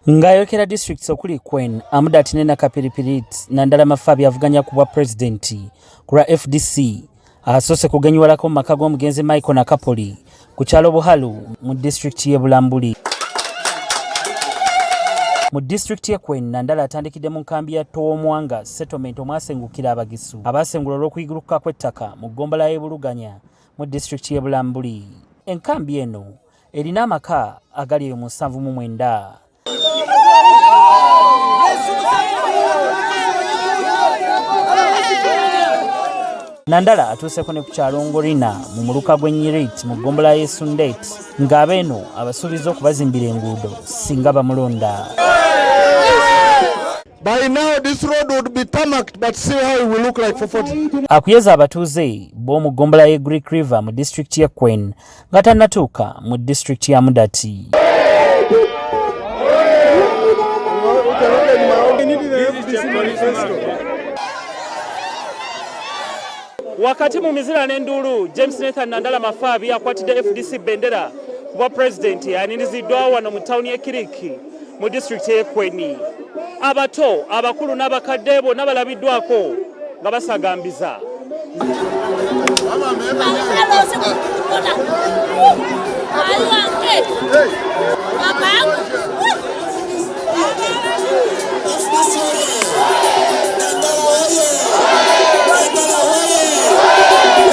Ngayokera districts okuli Kwen, Amudat ne Nakapiripirit, Nandala Mafabi avuganya ku bwa presidenti ku lwa FDC asoose kuganyulako mu maka g'omugenzi Michael Nakapoli ku kyalo Buhalu mu district y'e Bulambuli. Mu district y'e Kwen, Nandala atandikidde mu nkambi ya Toomwanga settlement omwasengukira abagisu abaasengula olw'okuyiguluka kw'ettaka mu ggombolola y'e Buluganya mu district y'e Bulambuli. Enkambi eno erina amaka agali mu 79. Nandala atuuseko ne ku kyalo Ngorina mu muluka gw'Enyirit mu ggombolola y'e Sundet ng'abeeno abasuubiza okubazimbira enguudo singa bamulonda. By now this road would be tarmacked, but see how it will look like for 40. Akuyeza abatuuze b'omu ggombolola y'e Greek River mu district y'e Kwen nga tannatuuka mu district ya Mudati. Wakati mu mizira n'enduulu, James Nathan Nandala Mafabi akwatidde FDC bendera ku bwa pulezidenti aniriziddwa wano mu tawuni y'e Kiriki mu district y'e Kweni. Abato, abakulu n'abakadde bonna balabiddwako nga basagambiza.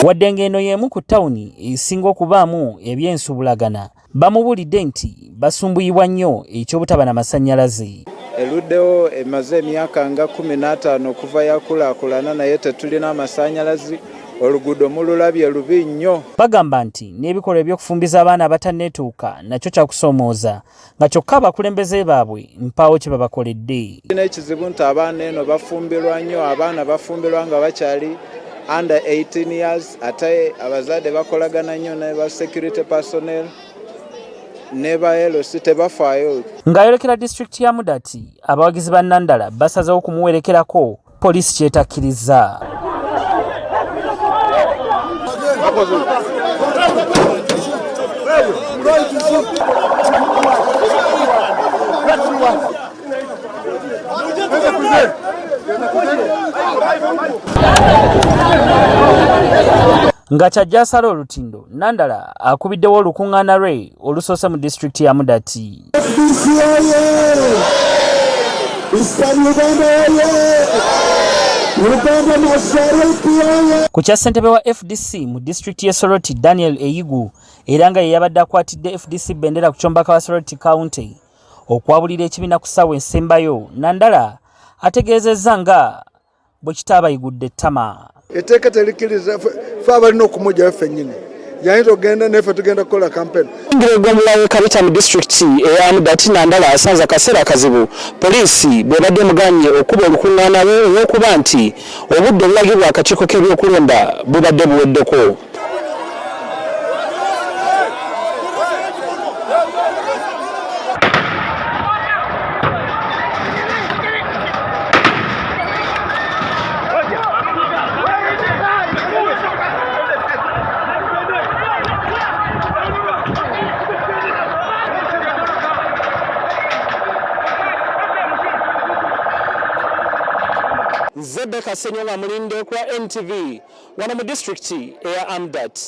Wadde ng'eno y'emu ku ttawuni esinga okubaamu eby'ensubulagana, bamubulidde nti basumbuyibwa nnyo eky'obutaba na masannyalaze. Eluddewo emaze emyaka nga 15 okuva yakulaakulana naye tetulina amasannyalaze, oluguudo mululabye lubi nnyo. Bagamba nti n'ebikolwa eby'okufumbiza abaana abatanneetuuka nakyo kyakusomooza nga kyokka abakulembeze baabwe mpaawo kye babakoledde. Tulina ekizibu nti abaana eno bafumbirwa nnyo, abaana bafumbirwa nga bakyali under 18 years, ate abazadde bakolagana nnyo ne ba security personnel ne ba LC tebafaayo. Ng'ayolekera district ya Mudati, abawagizi ba Nandala basazeewo okumuwerekerako poliisi kyetakkiriza. Nga kyajja asala olutindo, Nandala akubiddewo olukuŋŋaana lwe olusoose mu district ya Mudati. Ku kya ssentebe wa FDC mu district y'e Soroti Daniel Eyigu era nga ye yabadde akwatidde FDC bendera ku kyombaka wa Soroti County okwabulira ekibiina ku ssaawa ensembayo, Nandala ategeezezza nga bwe kitaabayigudde ettama. Etteeka terikiriza fe abalina okumujjayo ffennyini. Yayinza okugenda neffe tugenda kukola kampeni. Ng'eggombolola y'e Kabita mu district eya Mudati, Nandala asanze akaseera akazibu poliisi bw'ebadde emuganye okuba olukuŋŋaana lwe olw'okuba nti obudde obulagibwa akakiiko k'ebyokulonda bubadde buweddeko. Zebeka Senyola mulinde kwa NTV wana mu district eya Amudat.